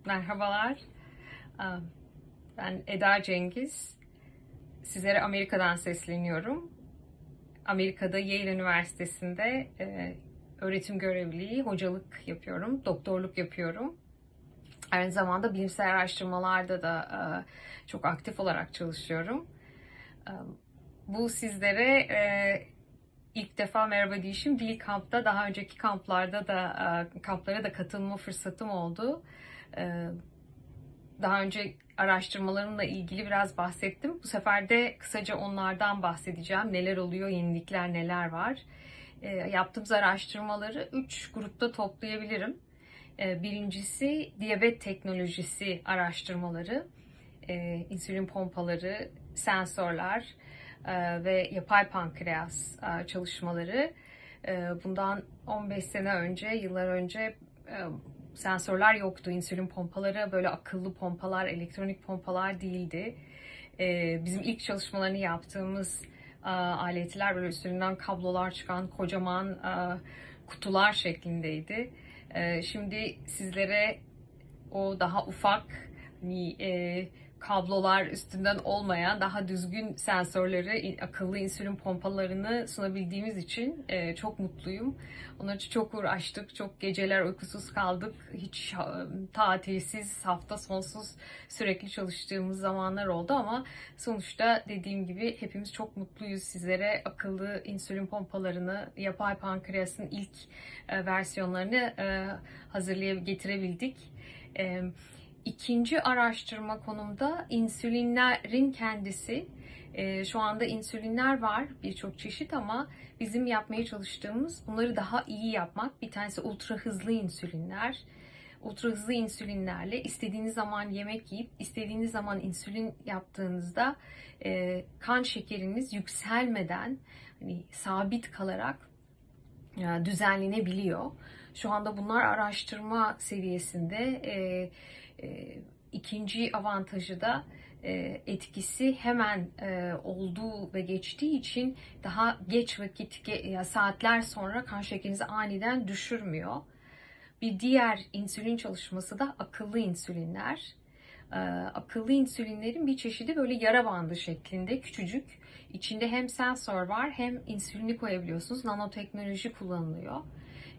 Merhabalar, ben Eda Cengiz. Sizlere Amerika'dan sesleniyorum. Amerika'da Yale Üniversitesi'nde öğretim görevliliği, hocalık yapıyorum, doktorluk yapıyorum. Aynı zamanda bilimsel araştırmalarda da çok aktif olarak çalışıyorum. Bu sizlere ilk defa merhaba diyişim değil kampta. Daha önceki kamplarda da kamplara da katılma fırsatım oldu. Daha önce araştırmalarımla ilgili biraz bahsettim. Bu sefer de kısaca onlardan bahsedeceğim. Neler oluyor, yenilikler neler var. Yaptığımız araştırmaları 3 grupta toplayabilirim. Birincisi diyabet teknolojisi araştırmaları, insülin pompaları, sensörler ve yapay pankreas çalışmaları. Bundan 15 sene önce, yıllar önce sensörler yoktu. İnsülin pompaları böyle akıllı pompalar, elektronik pompalar değildi. Bizim ilk çalışmalarını yaptığımız aletler böyle üstünden kablolar çıkan kocaman kutular şeklindeydi. Şimdi sizlere o daha ufak kablolar üstünden olmayan daha düzgün sensörleri, akıllı insülin pompalarını sunabildiğimiz için çok mutluyum. Onun için çok uğraştık, çok geceler uykusuz kaldık. Hiç tatilsiz, hafta sonsuz sürekli çalıştığımız zamanlar oldu ama sonuçta dediğim gibi hepimiz çok mutluyuz. Sizlere akıllı insülin pompalarını, yapay pankreasın ilk versiyonlarını getirebildik. İkinci araştırma konumda insülinlerin kendisi. Şu anda insülinler var birçok çeşit ama bizim yapmaya çalıştığımız bunları daha iyi yapmak. Bir tanesi ultra hızlı insülinler. Ultra hızlı insülinlerle istediğiniz zaman yemek yiyip istediğiniz zaman insülin yaptığınızda kan şekeriniz yükselmeden sabit kalarak düzenlenebiliyor. Şu anda bunlar araştırma seviyesinde. İkinci avantajı da etkisi hemen olduğu ve geçtiği için daha geç saatler sonra kan şekerinizi aniden düşürmüyor. Bir diğer insülin çalışması da akıllı insülinler. Akıllı insülinlerin bir çeşidi böyle yara bandı şeklinde küçücük. İçinde hem sensör var hem insülini koyabiliyorsunuz. Nanoteknoloji kullanılıyor.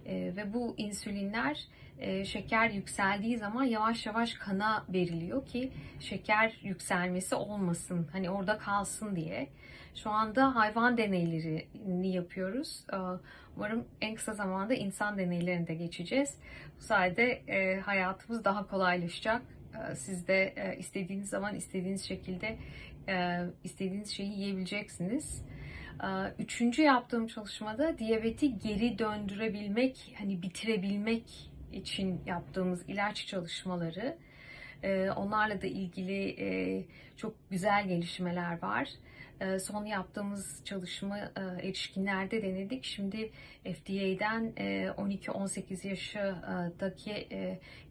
Ve bu insülinler şeker yükseldiği zaman yavaş yavaş kana veriliyor ki şeker yükselmesi olmasın, hani orada kalsın diye. Şu anda hayvan deneylerini yapıyoruz. Umarım en kısa zamanda insan deneylerine de geçeceğiz. Bu sayede hayatımız daha kolaylaşacak. Siz de istediğiniz zaman, istediğiniz şekilde istediğiniz şeyi yiyebileceksiniz. Üçüncü yaptığım çalışmada diyabeti geri döndürebilmek, bitirebilmek için yaptığımız ilaç çalışmaları. Onlarla da ilgili çok güzel gelişmeler var. Son yaptığımız çalışma erişkinlerde denedik. Şimdi FDA'den 12-18 yaşındaki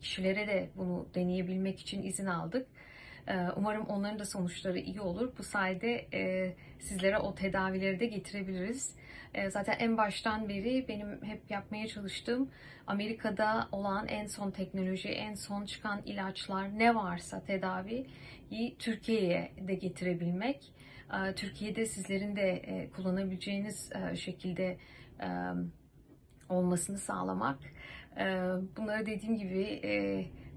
kişilere de bunu deneyebilmek için izin aldık. Umarım onların da sonuçları iyi olur. Bu sayede sizlere o tedavileri de getirebiliriz. Zaten en baştan beri benim hep yapmaya çalıştığım Amerika'da olan en son teknoloji, en son çıkan ilaçlar ne varsa tedaviyi Türkiye'ye de getirebilmek. Türkiye'de sizlerin de kullanabileceğiniz şekilde olmasını sağlamak. Bunları dediğim gibi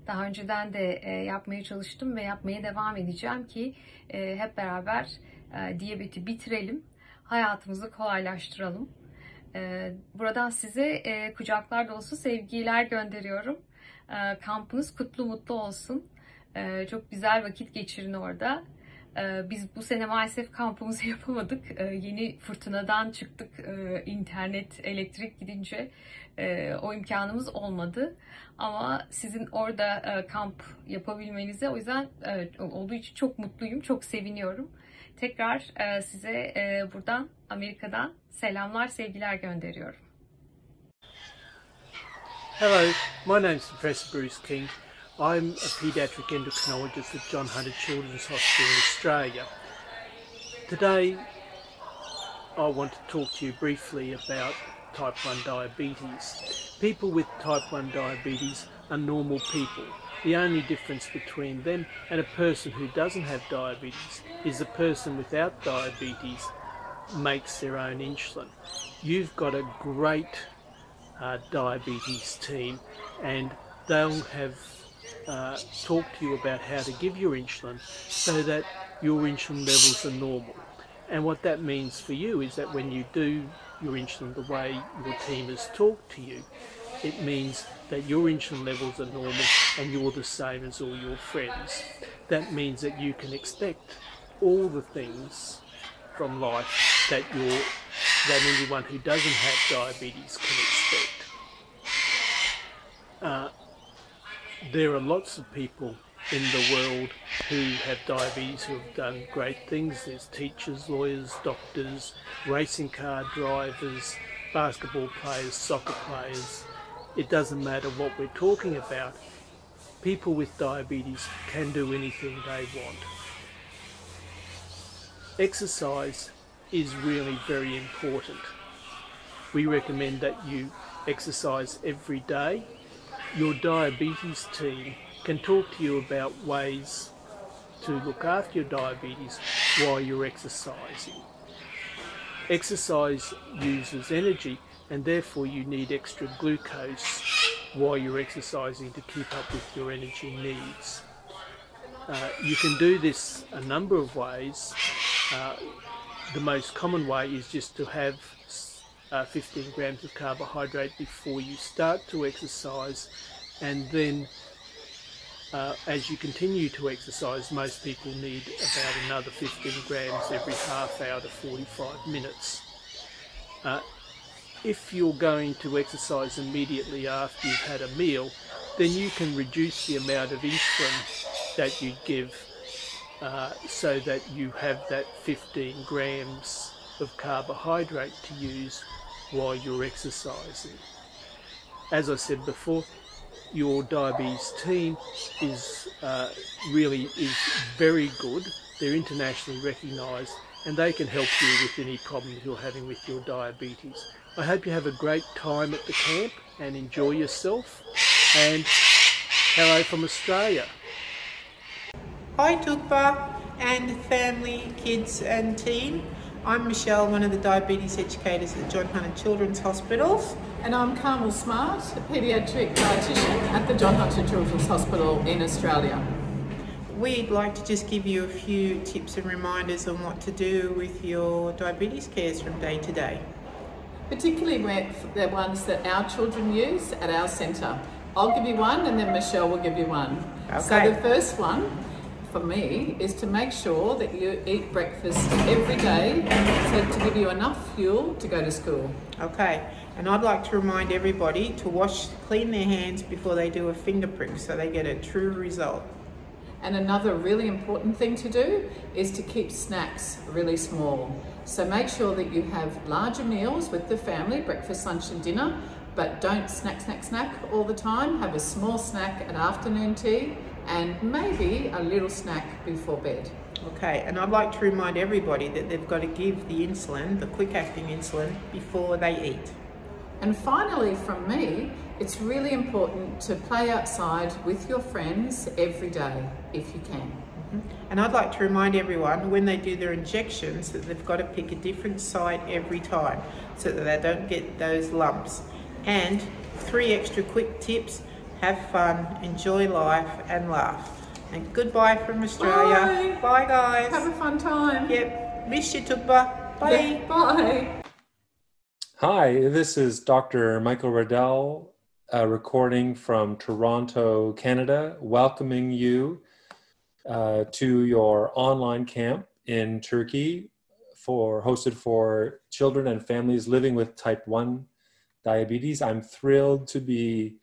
daha önceden de yapmaya çalıştım ve yapmaya devam edeceğim ki hep beraber diyabeti bitirelim, hayatımızı kolaylaştıralım. Buradan size kucaklar dolusu sevgiler gönderiyorum. Kampınız kutlu mutlu olsun. Çok güzel vakit geçirin orada. Biz bu sene maalesef kampımızı yapamadık. Yeni fırtınadan çıktık. İnternet, elektrik gidince o imkanımız olmadı. Ama sizin orada kamp yapabilmenize o yüzden olduğu için çok mutluyum, çok seviniyorum. Tekrar size buradan Amerika'dan selamlar, sevgiler gönderiyorum. Hello, my name is Professor Bruce King. I'm a paediatric endocrinologist at John Hunter Children's Hospital in Australia. Today I want to talk to you briefly about type 1 diabetes. People with type 1 diabetes are normal people. The only difference between them and a person who doesn't have diabetes is the person without diabetes makes their own insulin. You've got a great diabetes team, and they'll have talked to you about how to give your insulin so that your insulin levels are normal. And what that means for you is that when you do your insulin the way your team has talked to you, it means that your insulin levels are normal and you're the same as all your friends. That means that you can expect all the things from life that anyone who doesn't have diabetes can expect. There are lots of people in the world who have diabetes who have done great things. There's teachers, lawyers, doctors, racing car drivers, basketball players, soccer players. It doesn't matter what we're talking about. People with diabetes can do anything they want. Exercise is really very important. We recommend that you exercise every day. Your diabetes team can talk to you about ways to look after your diabetes while you're exercising. Exercise uses energy, and therefore you need extra glucose while you're exercising to keep up with your energy needs. You can do this a number of ways. The most common way is just to have 15 grams of carbohydrate before you start to exercise, and then as you continue to exercise, most people need about another 15 grams every half hour to 45 minutes. If you're going to exercise immediately after you've had a meal, then you can reduce the amount of insulin that you give so that you have that 15 grams of carbohydrate to use while you're exercising. As I said before, your diabetes team is very good. They're internationally recognised, and they can help you with any problems you're having with your diabetes. I hope you have a great time at the camp and enjoy yourself. And hello from Australia. Hi Tukpa and family, kids and team. I'm Michelle, one of the diabetes educators at John Hunter Children's Hospitals. And I'm Carmel Smart, a paediatric dietitian at the John Hunter Children's Hospital in Australia. We'd like to just give you a few tips and reminders on what to do with your diabetes cares from day to day. Particularly the ones that our children use at our centre. I'll give you one and then Michelle will give you one. Okay. So the first one for me is to make sure that you eat breakfast every day so to give you enough fuel to go to school. Okay, and I'd like to remind everybody to clean their hands before they do a finger prick so they get a true result. And another really important thing to do is to keep snacks really small. So make sure that you have larger meals with the family, breakfast, lunch and dinner, but don't snack all the time. Have a small snack at afternoon tea and maybe a little snack before bed. Okay, and I'd like to remind everybody that they've got to give the insulin, the quick-acting insulin, before they eat. And finally, from me, it's really important to play outside with your friends every day, if you can. And I'd like to remind everyone when they do their injections that they've got to pick a different site every time so that they don't get those lumps. And 3 extra quick tips: have fun, enjoy life and laugh. And goodbye from Australia. Bye guys. Have a fun time. Yep. Miss you, Tukpa. Bye. Yeah, bye. Hi, this is Dr. Michael Riddell, recording from Toronto, Canada, welcoming you to your online camp in Turkey hosted for children and families living with type 1 diabetes. I'm thrilled to be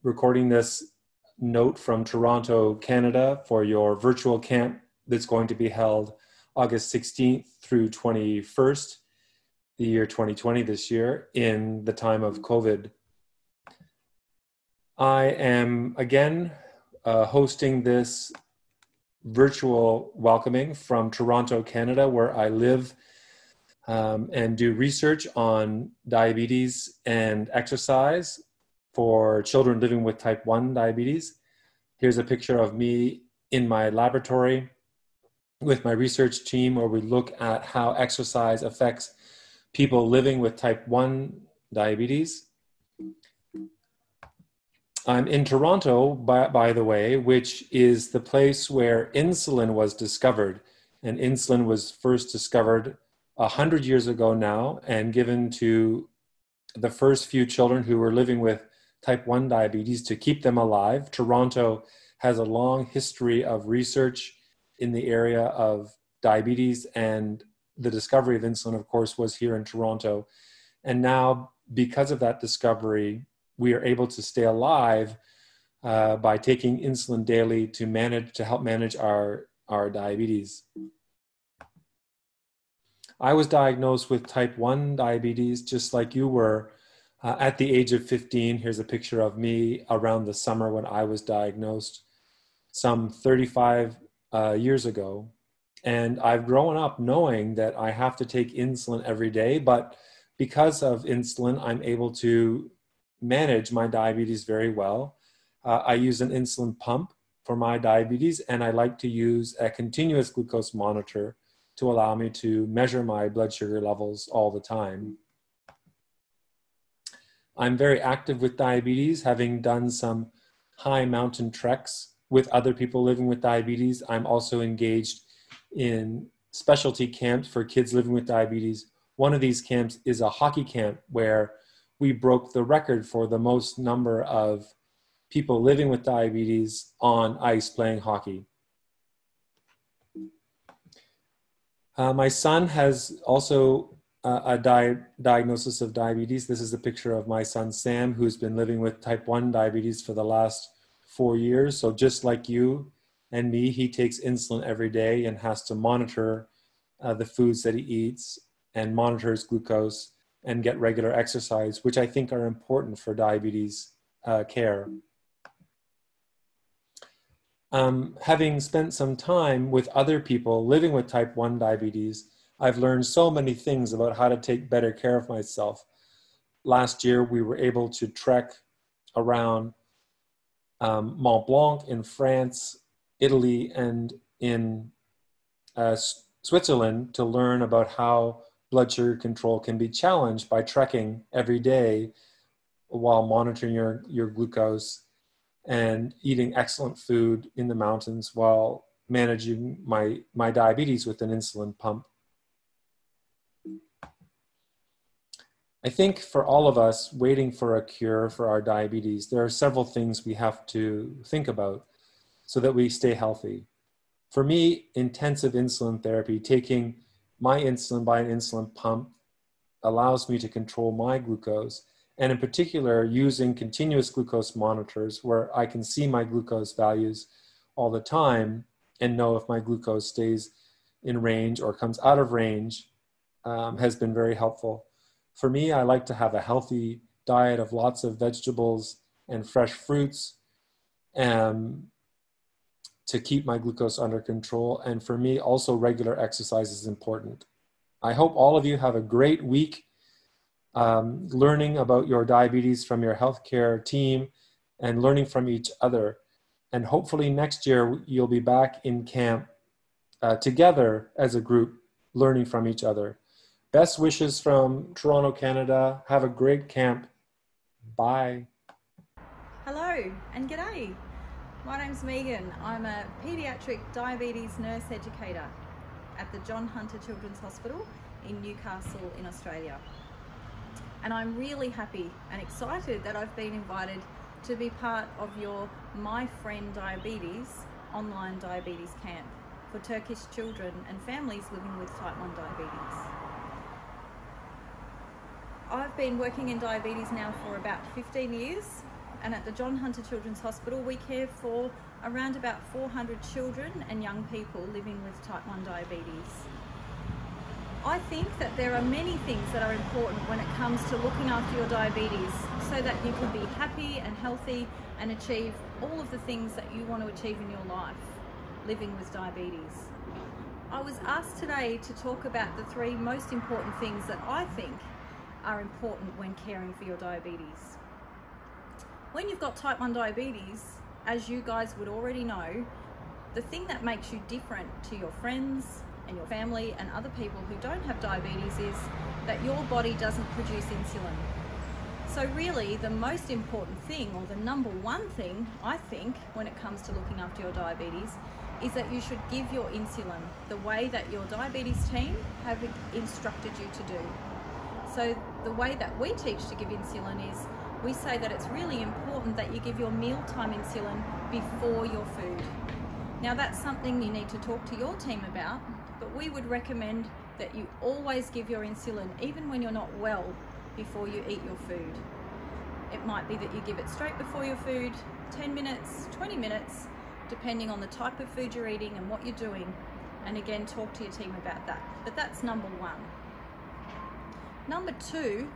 recording this note from Toronto, Canada for your virtual camp that's going to be held August 16th through 21st, the year 2020 this year, in the time of COVID. I am again hosting this virtual welcoming from Toronto, Canada, where I live and do research on diabetes and exercise for children living with type 1 diabetes. Here's a picture of me in my laboratory with my research team, where we look at how exercise affects people living with type 1 diabetes. I'm in Toronto, by the way, which is the place where insulin was discovered. And insulin was first discovered 100 years ago now and given to the first few children who were living with type 1 diabetes to keep them alive. Toronto has a long history of research in the area of diabetes, and the discovery of insulin, of course, was here in Toronto. And now, because of that discovery, we are able to stay alive by taking insulin daily to help manage our diabetes. I was diagnosed with type 1 diabetes, just like you were, at the age of 15. Here's a picture of me around the summer when I was diagnosed, some 35 years ago. And I've grown up knowing that I have to take insulin every day, but because of insulin, I'm able to manage my diabetes very well. I use an insulin pump for my diabetes, and I like to use a continuous glucose monitor to allow me to measure my blood sugar levels all the time. I'm very active with diabetes, having done some high mountain treks with other people living with diabetes. I'm also engaged in specialty camps for kids living with diabetes. One of these camps is a hockey camp where we broke the record for the most number of people living with diabetes on ice playing hockey. My son has also a diagnosis of diabetes. This is a picture of my son, Sam, who's been living with type 1 diabetes for the last 4 years. So just like you and me, he takes insulin every day and has to monitor the foods that he eats and monitors glucose and get regular exercise, which I think are important for diabetes care. Having spent some time with other people living with type 1 diabetes, I've learned so many things about how to take better care of myself. Last year, we were able to trek around Mont Blanc in France, Italy, and in Switzerland to learn about how blood sugar control can be challenged by trekking every day while monitoring your glucose and eating excellent food in the mountains while managing my diabetes with an insulin pump. I think for all of us waiting for a cure for our diabetes, there are several things we have to think about so that we stay healthy. For me, intensive insulin therapy, taking my insulin by an insulin pump, allows me to control my glucose, and in particular, using continuous glucose monitors where I can see my glucose values all the time and know if my glucose stays in range or comes out of range, has been very helpful. For me, I like to have a healthy diet of lots of vegetables and fresh fruits to keep my glucose under control. And for me, also regular exercise is important. I hope all of you have a great week learning about your diabetes from your healthcare team and learning from each other. And hopefully next year, you'll be back in camp together as a group, learning from each other. Best wishes from Toronto, Canada. Have a great camp. Bye. Hello and g'day. My name's Megan. I'm a paediatric diabetes nurse educator at the John Hunter Children's Hospital in Newcastle in Australia. And I'm really happy and excited that I've been invited to be part of your My Friend Diabetes online diabetes camp for Turkish children and families living with type 1 diabetes. I've been working in diabetes now for about 15 years, and at the John Hunter Children's Hospital we care for around about 400 children and young people living with type 1 diabetes. I think that there are many things that are important when it comes to looking after your diabetes so that you can be happy and healthy and achieve all of the things that you want to achieve in your life living with diabetes. I was asked today to talk about the 3 most important things that I think are important when caring for your diabetes. When you've got type 1 diabetes, as you guys would already know, the thing that makes you different to your friends and your family and other people who don't have diabetes is that your body doesn't produce insulin. So really the most important thing, or the number one thing I think when it comes to looking after your diabetes, is that you should give your insulin the way that your diabetes team have instructed you to do. So the way that we teach to give insulin is we say that it's really important that you give your mealtime insulin before your food. Now that's something you need to talk to your team about, but we would recommend that you always give your insulin, even when you're not well, before you eat your food. It might be that you give it straight before your food, 10 minutes, 20 minutes, depending on the type of food you're eating and what you're doing. And again, talk to your team about that. But that's number one. Number two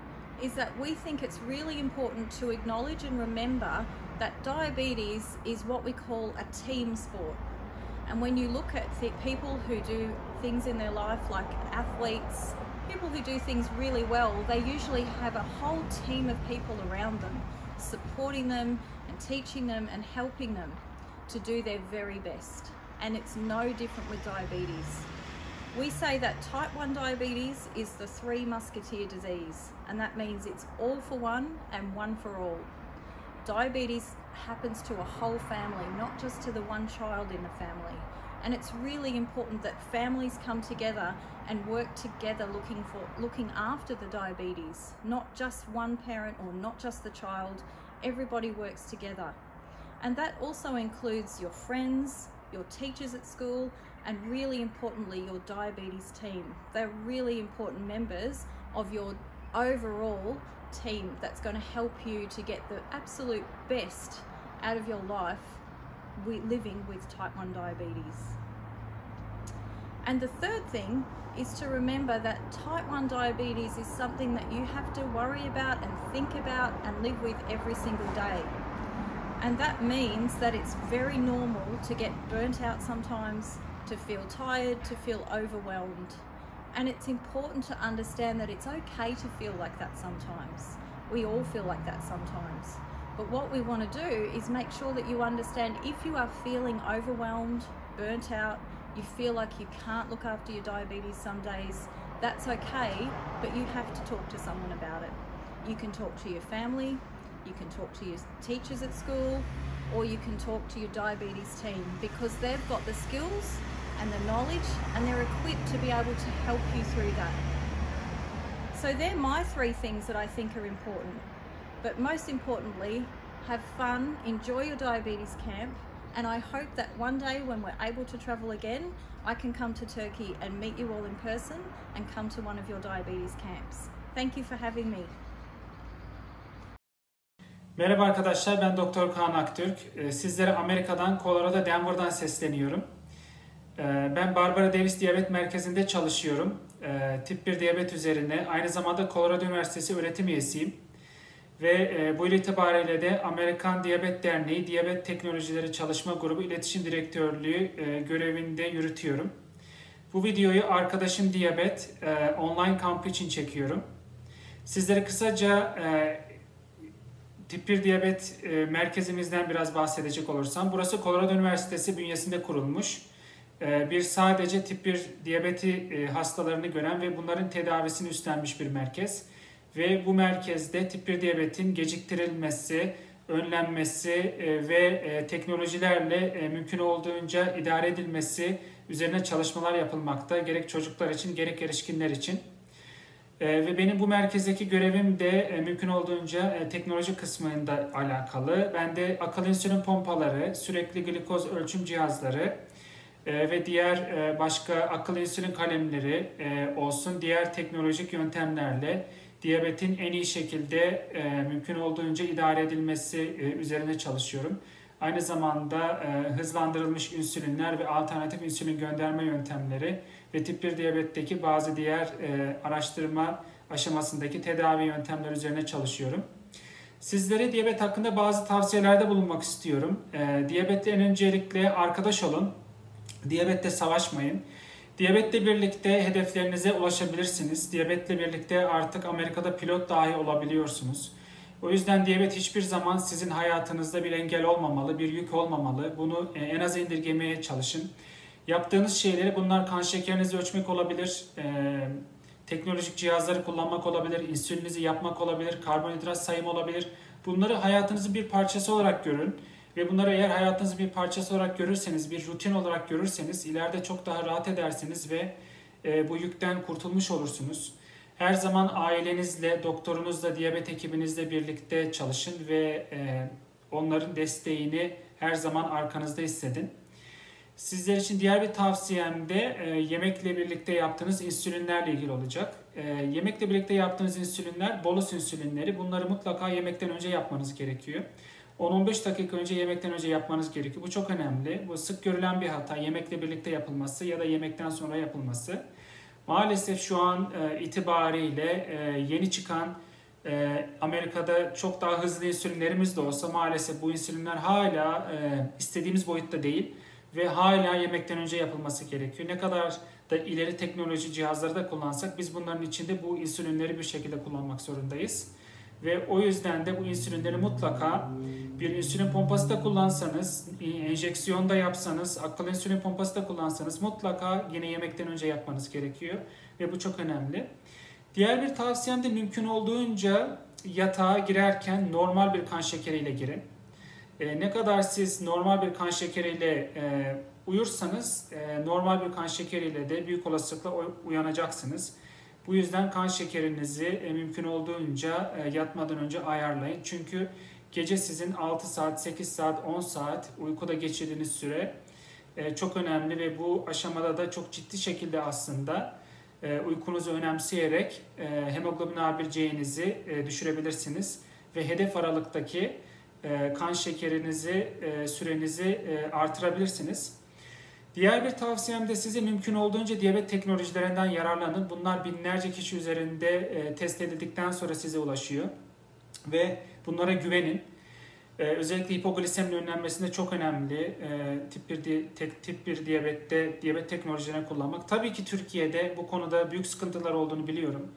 is that we think it's really important to acknowledge and remember that diabetes is what we call a team sport. And when you look at people who do things in their life, like athletes, people who do things really well, they usually have a whole team of people around them, supporting them and teaching them and helping them to do their very best. And it's no different with diabetes. We say that type 1 diabetes is the three musketeer disease, and that means it's all for one and one for all. Diabetes happens to a whole family, not just to the one child in the family. And it's really important that families come together and work together looking after the diabetes, not just one parent or not just the child. Everybody works together. And that also includes your friends, your teachers at school, and really importantly, your diabetes team. They're really important members of your overall team that's going to help you to get the absolute best out of your life living with type 1 diabetes. And the third thing is to remember that type 1 diabetes is something that you have to worry about and think about and live with every single day. And that means that it's very normal to get burnt out sometimes, to feel tired, to feel overwhelmed. And it's important to understand that it's okay to feel like that sometimes. We all feel like that sometimes. But what we want to do is make sure that you understand if you are feeling overwhelmed, burnt out, you feel like you can't look after your diabetes some days, that's okay, but you have to talk to someone about it. You can talk to your family, you can talk to your teachers at school, or you can talk to your diabetes team, because they've got the skills and the knowledge and they're equipped to be able to help you through that. So they're my three things that I think are important. But most importantly, have fun, enjoy your diabetes camp, and I hope that one day when we're able to travel again, I can come to Turkey and meet you all in person and come to one of your diabetes camps. Thank you for having me. Merhaba arkadaşlar, ben Doktor Kaan Aktürk. Sizlere Amerika'dan, Colorado Denver'dan sesleniyorum. Ben Barbara Davis Diyabet Merkezi'nde çalışıyorum. Tip 1 diyabet üzerine. Aynı zamanda Colorado Üniversitesi öğretim üyesiyim. Ve bu yıl itibariyle de Amerikan Diyabet Derneği Diyabet Teknolojileri Çalışma Grubu İletişim Direktörlüğü görevinde yürütüyorum. Bu videoyu arkadaşım Diyabet online kampı için çekiyorum. Sizlere kısaca Tip 1 Diyabet merkezimizden biraz bahsedecek olursam, burası Colorado Üniversitesi bünyesinde kurulmuş. Bir sadece tip 1 diyabeti hastalarını gören ve bunların tedavisini üstlenmiş bir merkez. Ve bu merkezde tip 1 diyabetin geciktirilmesi, önlenmesi ve teknolojilerle mümkün olduğunca idare edilmesi üzerine çalışmalar yapılmakta. Gerek çocuklar için gerek erişkinler için. Ve benim bu merkezdeki görevim de mümkün olduğunca teknoloji kısmında alakalı. Ben de akıllı insülin pompaları, sürekli glikoz ölçüm cihazları ve diğer başka akıllı insülin kalemleri olsun, diğer teknolojik yöntemlerle diyabetin en iyi şekilde mümkün olduğunca idare edilmesi üzerine çalışıyorum. Aynı zamanda hızlandırılmış insülinler ve alternatif insülin gönderme yöntemleri ve tip 1 diyabetteki bazı diğer araştırma aşamasındaki tedavi yöntemleri üzerine çalışıyorum. Sizlere diyabet hakkında bazı tavsiyelerde bulunmak istiyorum. Diyabetle en öncelikle arkadaş olun. Diyabetle savaşmayın. Diyabetle birlikte hedeflerinize ulaşabilirsiniz. Diyabetle birlikte artık Amerika'da pilot dahi olabiliyorsunuz. O yüzden diyabet hiçbir zaman sizin hayatınızda bir engel olmamalı, bir yük olmamalı. Bunu en az indirgemeye çalışın. Yaptığınız şeyleri, bunlar kan şekerinizi ölçmek olabilir, teknolojik cihazları kullanmak olabilir, insülinizi yapmak olabilir, karbonhidrat sayımı olabilir. Bunları hayatınızın bir parçası olarak görün. Ve bunları eğer hayatınızın bir parçası olarak görürseniz, bir rutin olarak görürseniz ileride çok daha rahat edersiniz ve bu yükten kurtulmuş olursunuz. Her zaman ailenizle, doktorunuzla, diyabet ekibinizle birlikte çalışın ve onların desteğini her zaman arkanızda hissedin. Sizler için diğer bir tavsiyem de yemekle birlikte yaptığınız insülinlerle ilgili olacak. Yemekle birlikte yaptığınız insülinler, bolus insülinleri, bunları mutlaka yemekten önce yapmanız gerekiyor. 10-15 dakika önce yemekten önce yapmanız gerekiyor. Bu çok önemli. Bu sık görülen bir hata, yemekle birlikte yapılması ya da yemekten sonra yapılması. Maalesef şu an itibariyle yeni çıkan Amerika'da çok daha hızlı insülinlerimiz de olsa maalesef bu insülinler hala istediğimiz boyutta değil ve hala yemekten önce yapılması gerekiyor. Ne kadar da ileri teknoloji cihazları da kullansak biz bunların içinde bu insülinleri bir şekilde kullanmak zorundayız. Ve o yüzden de bu insülinleri mutlaka bir insülin pompası da kullansanız, enjeksiyon da yapsanız, akıllı insülin pompası da kullansanız mutlaka yine yemekten önce yapmanız gerekiyor. Ve bu çok önemli. Diğer bir tavsiyem de mümkün olduğunca yatağa girerken normal bir kan şekeriyle girin. Ne kadar siz normal bir kan şekeriyle uyursanız normal bir kan şekeriyle de büyük olasılıkla uyanacaksınız. Bu yüzden kan şekerinizi mümkün olduğunca yatmadan önce ayarlayın. Çünkü gece sizin 6 saat, 8 saat, 10 saat uykuda geçirdiğiniz süre çok önemli ve bu aşamada da çok ciddi şekilde aslında uykunuzu önemseyerek hemoglobin A1C'nizi düşürebilirsiniz. Ve hedef aralıktaki kan şekerinizi, sürenizi artırabilirsiniz. Diğer bir tavsiyem de size mümkün olduğunca diyabet teknolojilerinden yararlanın. Bunlar binlerce kişi üzerinde test edildikten sonra size ulaşıyor. Ve bunlara güvenin. Özellikle hipogliseminin önlenmesinde çok önemli. Tip 1 diyabette diyabet teknolojilerini kullanmak. Tabii ki Türkiye'de bu konuda büyük sıkıntılar olduğunu biliyorum.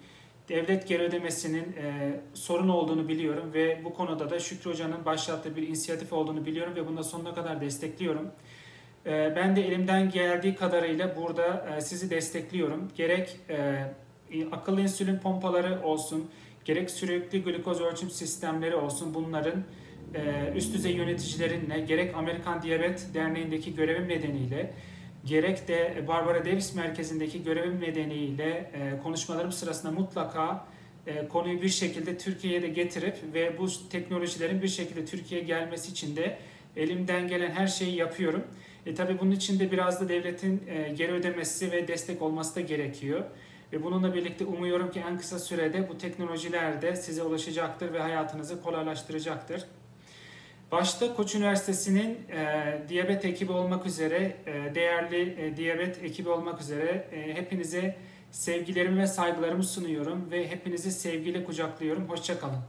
Devlet geri ödemesinin sorun olduğunu biliyorum ve bu konuda da Şükrü Hoca'nın başlattığı bir inisiyatif olduğunu biliyorum ve bunda sonuna kadar destekliyorum. Ben de elimden geldiği kadarıyla burada sizi destekliyorum. Gerek akıllı insülin pompaları olsun, gerek sürekli glikoz ölçüm sistemleri olsun, bunların üst düzey yöneticilerinle, gerek Amerikan Diyabet Derneği'ndeki görevim nedeniyle, gerek de Barbara Davis Merkezi'ndeki görevim nedeniyle konuşmalarım sırasında mutlaka konuyu bir şekilde Türkiye'ye de getirip ve bu teknolojilerin bir şekilde Türkiye'ye gelmesi için de elimden gelen her şeyi yapıyorum. Tabii bunun için de biraz da devletin geri ödemesi ve destek olması da gerekiyor. Ve bununla birlikte umuyorum ki en kısa sürede bu teknolojiler de size ulaşacaktır ve hayatınızı kolaylaştıracaktır. Başta Koç Üniversitesi'nin diyabet ekibi olmak üzere, değerli diyabet ekibi olmak üzere hepinize sevgilerimi ve saygılarımı sunuyorum ve hepinizi sevgiyle kucaklıyorum. Hoşça kalın.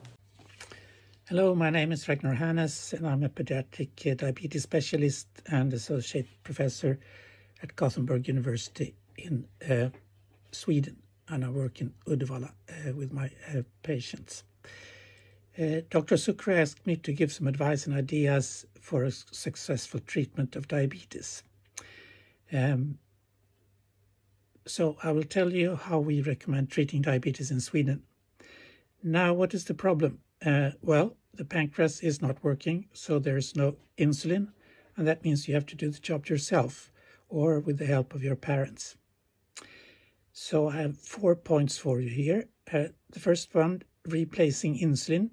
Hello, my name is Ragnar Hannes and I'm a pediatric diabetes specialist and associate professor at Gothenburg University in Sweden, and I work in Uddevalla with my patients. Dr. Sukra asked me to give some advice and ideas for a successful treatment of diabetes. So I will tell you how we recommend treating diabetes in Sweden. Now, what is the problem? Well, the pancreas is not working, so there's no insulin, and that means you have to do the job yourself or with the help of your parents. So I have 4 points for you here. The first one, replacing insulin,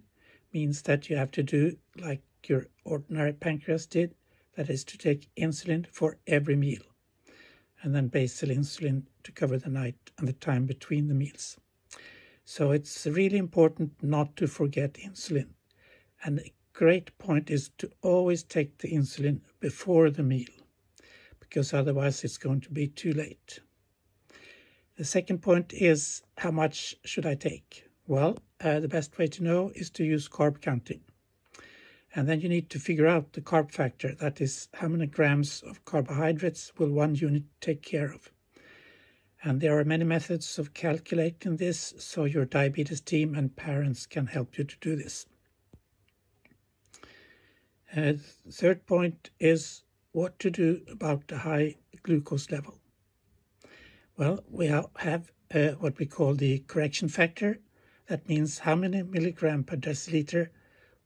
means that you have to do like your ordinary pancreas did, that is to take insulin for every meal, and then basal insulin to cover the night and the time between the meals. So it's really important not to forget insulin. And a great point is to always take the insulin before the meal, because otherwise it's going to be too late. The second point is, how much should I take? Well, the best way to know is to use carb counting. And then you need to figure out the carb factor, that is, how many grams of carbohydrates will one unit take care of. And there are many methods of calculating this, so your diabetes team and parents can help you to do this. The third point is what to do about the high glucose level. Well, we have what we call the correction factor. That means how many milligram per deciliter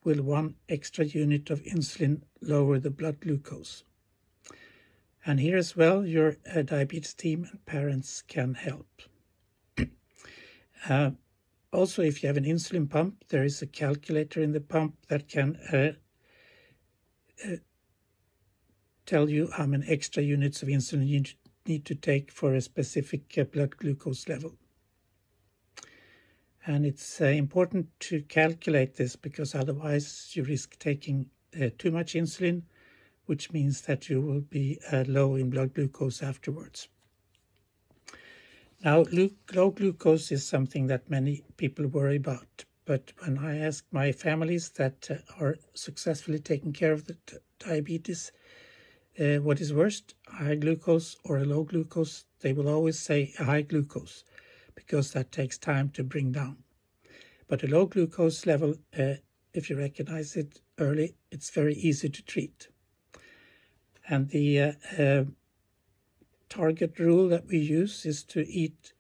will 1 extra unit of insulin lower the blood glucose. And here as well, your diabetes team and parents can help. Also, if you have an insulin pump, there is a calculator in the pump that can tell you how many extra units of insulin you need to take for a specific blood glucose level. And it's important to calculate this because otherwise you risk taking too much insulin, which means that you will be low in blood glucose afterwards. Now, low glucose is something that many people worry about. But when I ask my families that are successfully taking care of the diabetes, what is worst, high glucose or a low glucose, they will always say a high glucose, because that takes time to bring down. But a low glucose level, if you recognize it early, it's very easy to treat. And the target rule that we use is to eat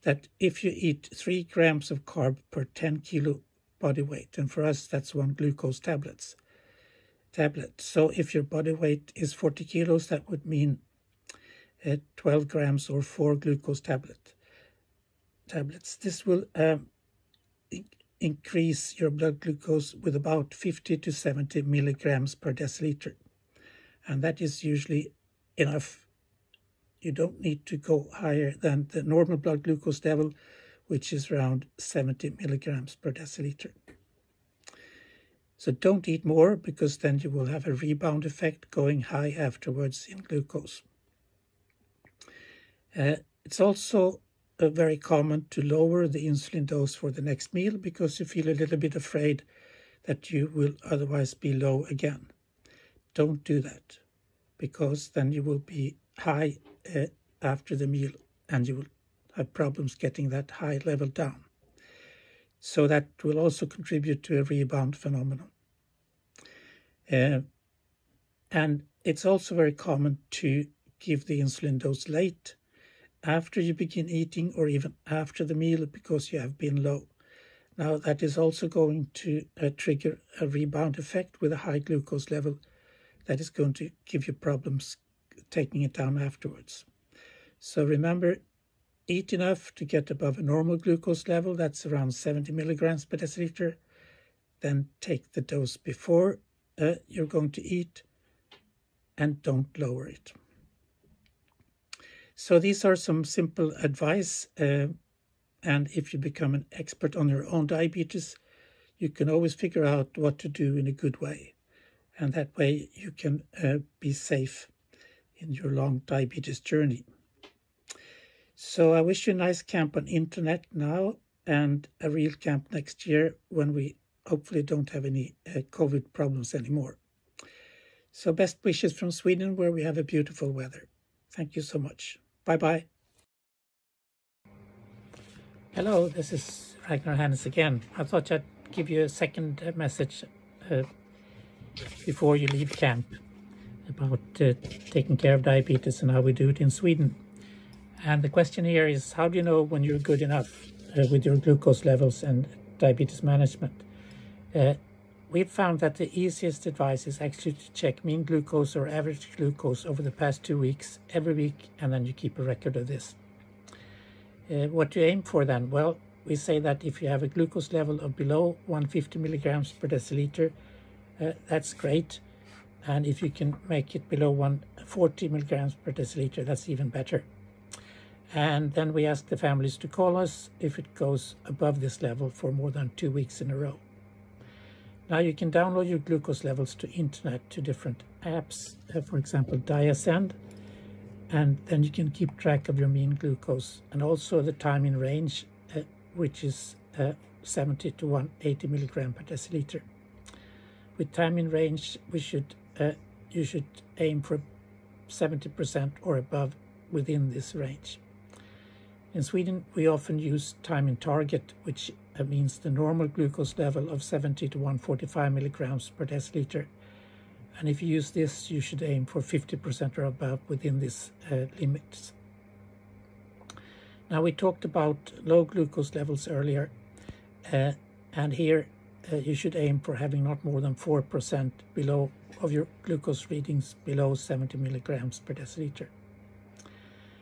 that if you eat 3 grams of carb per 10 kilo body weight, and for us that's 1 glucose tablet. So if your body weight is 40 kilos, that would mean 12 grams or 4 glucose tablets. This will increase your blood glucose with about 50 to 70 milligrams per deciliter. And that is usually enough. You don't need to go higher than the normal blood glucose level, which is around 70 milligrams per deciliter. So don't eat more, because then you will have a rebound effect going high afterwards in glucose. It's also very common to lower the insulin dose for the next meal because you feel a little bit afraid that you will otherwise be low again. Don't do that, because then you will be high after the meal and you will have problems getting that high level down. So that will also contribute to a rebound phenomenon. And it's also very common to give the insulin dose late, after you begin eating or even after the meal, because you have been low. Now that is also going to trigger a rebound effect with a high glucose level that is going to give you problems taking it down afterwards. So remember, eat enough to get above a normal glucose level, that's around 70 milligrams per deciliter. Then take the dose before you're going to eat and don't lower it. So these are some simple advice, and if you become an expert on your own diabetes, you can always figure out what to do in a good way. And that way you can be safe in your long diabetes journey. So I wish you a nice camp on internet now and a real camp next year when we hopefully don't have any COVID problems anymore. So best wishes from Sweden, where we have a beautiful weather. Thank you so much. Bye-bye. Hello, this is Ragnar Hannes again. I thought I'd give you a second message before you leave camp about taking care of diabetes and how we do it in Sweden. And the question here is, how do you know when you're good enough with your glucose levels and diabetes management? We've found that the easiest advice is actually to check mean glucose or average glucose over the past 2 weeks, every week, and then you keep a record of this. What do you aim for then? Well, we say that if you have a glucose level of below 150 milligrams per deciliter, that's great. And if you can make it below 140 milligrams per deciliter, that's even better. And then we ask the families to call us if it goes above this level for more than 2 weeks in a row. Now you can download your glucose levels to internet to different apps, for example, Diasend, and then you can keep track of your mean glucose and also the time in range, which is 70 to 180 milligram per deciliter. With time in range, you should aim for 70% or above within this range. In Sweden, we often use time in target, which means the normal glucose level of 70 to 145 milligrams per deciliter. And if you use this, you should aim for 50% or above within this limits. Now, we talked about low glucose levels earlier, and here you should aim for having not more than 4% below of your glucose readings below 70 milligrams per deciliter.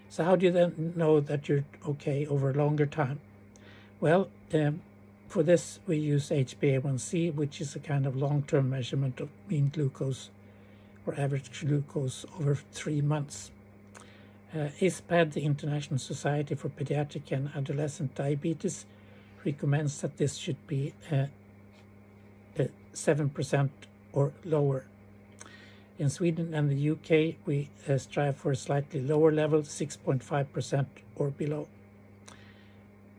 So how do you then know that you're okay over a longer time? Well, for this we use HbA1c, which is a kind of long-term measurement of mean glucose or average glucose over 3 months. ISPAD, the International Society for Pediatric and Adolescent Diabetes, recommends that this should be 7% or lower. In Sweden and the UK, we strive for a slightly lower level, 6.5% or below.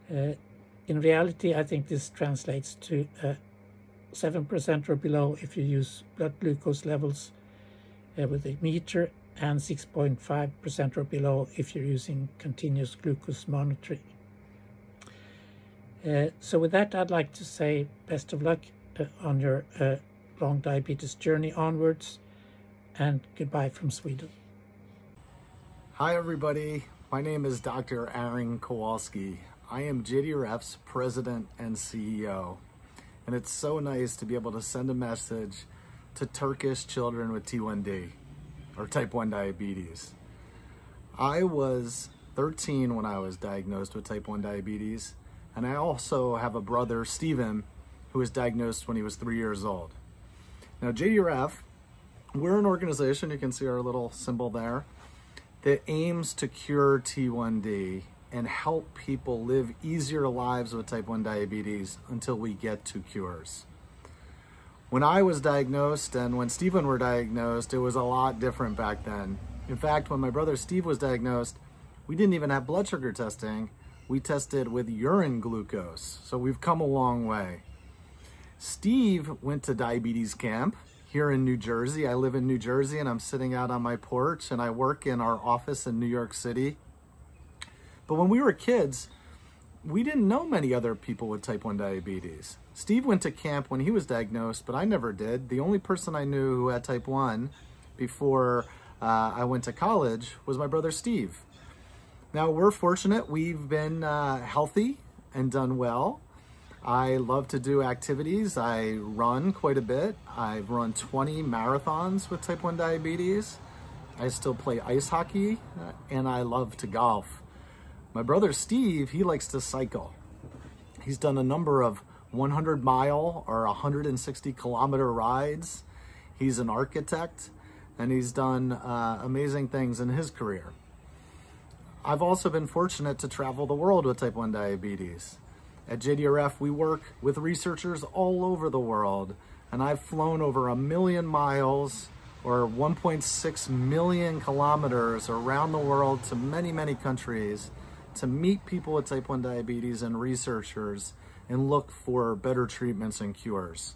In reality, I think this translates to 7% or below if you use blood glucose levels with a meter, and 6.5% or below if you're using continuous glucose monitoring. So with that, I'd like to say best of luck on your long diabetes journey onwards, and goodbye from Sweden. Hi everybody, my name is Dr. Aaron Kowalski. I am JDRF's president and CEO, and it's so nice to be able to send a message to Turkish children with T1D, or type 1 diabetes. I was 13 when I was diagnosed with type 1 diabetes, and I also have a brother, Stephen, who was diagnosed when he was 3 years old. Now, JDRF, we're an organization, you can see our little symbol there, that aims to cure T1D and help people live easier lives with type 1 diabetes until we get to cures. When I was diagnosed and when Stephen were diagnosed, it was a lot different back then. In fact, when my brother Steve was diagnosed, we didn't even have blood sugar testing. We tested with urine glucose. So we've come a long way. Steve went to diabetes camp here in New Jersey. I live in New Jersey and I'm sitting out on my porch and I work in our office in New York City. But when we were kids, we didn't know many other people with type 1 diabetes. Steve went to camp when he was diagnosed, but I never did. The only person I knew who had type 1 before I went to college was my brother Steve. Now, we're fortunate. We've been healthy and done well. I love to do activities. I run quite a bit. I've run 20 marathons with type 1 diabetes. I still play ice hockey, and I love to golf. My brother Steve, he likes to cycle. He's done a number of 100-mile or 160-kilometer rides. He's an architect, and he's done amazing things in his career. I've also been fortunate to travel the world with type 1 diabetes. At JDRF, we work with researchers all over the world, and I've flown over 1 million miles or 1.6 million kilometers around the world to many, many countries to meet people with type 1 diabetes and researchers and look for better treatments and cures.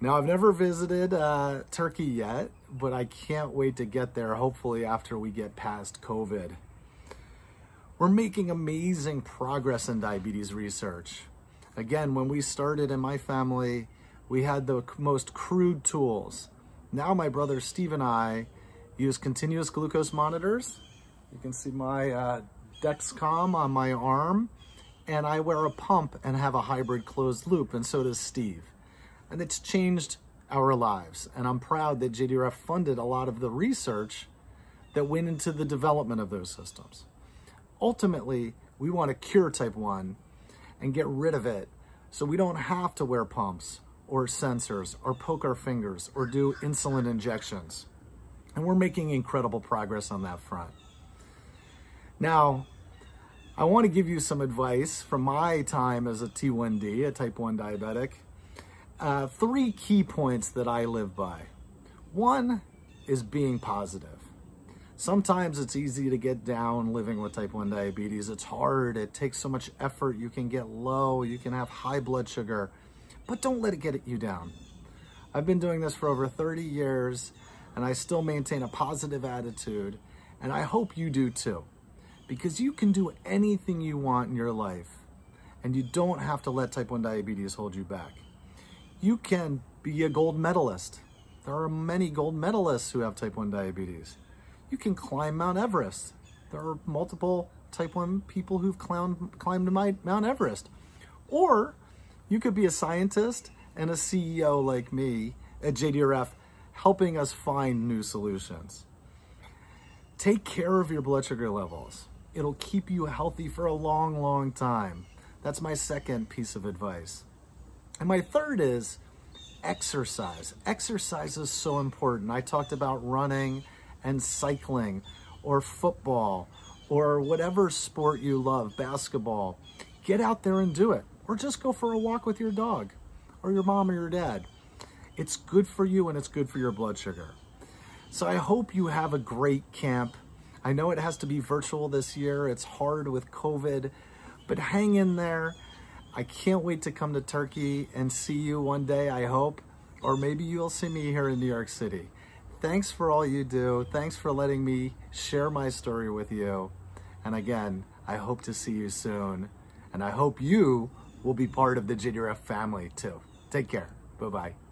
Now, I've never visited Turkey yet, but I can't wait to get there, hopefully after we get past COVID. We're making amazing progress in diabetes research. Again, when we started in my family, we had the most crude tools. Now my brother Steve and I use continuous glucose monitors. You can see my Dexcom on my arm, and I wear a pump and have a hybrid closed loop, and so does Steve. And it's changed our lives, and I'm proud that JDRF funded a lot of the research that went into the development of those systems. Ultimately, we want to cure type 1 and get rid of it so we don't have to wear pumps or sensors or poke our fingers or do insulin injections. And we're making incredible progress on that front. Now, I want to give you some advice from my time as a T1D, a type 1 diabetic. 3 key points that I live by. One is being positive. Sometimes it's easy to get down living with type 1 diabetes. It's hard, it takes so much effort, you can get low, you can have high blood sugar, but don't let it get you down. I've been doing this for over 30 years and I still maintain a positive attitude, and I hope you do too, because you can do anything you want in your life and you don't have to let type 1 diabetes hold you back. You can be a gold medalist There are many gold medalists who have type 1 diabetes. You can climb Mount Everest. There are multiple type 1 people who've climbed Mount Everest. Or you could be a scientist and a CEO like me at JDRF, helping us find new solutions. Take care of your blood sugar levels. It'll keep you healthy for a long, long time. That's my second piece of advice. And my third is exercise. Exercise is so important. I talked about running and cycling or football or whatever sport you love, basketball. Get out there and do it. Or just go for a walk with your dog or your mom or your dad. It's good for you and it's good for your blood sugar. So I hope you have a great camp. I know it has to be virtual this year. It's hard with COVID, but hang in there. I can't wait to come to Turkey and see you one day, I hope. Or maybe you'll see me here in New York City. Thanks for all you do. Thanks for letting me share my story with you. And again, I hope to see you soon. And I hope you will be part of the JDRF family too. Take care. Bye-bye.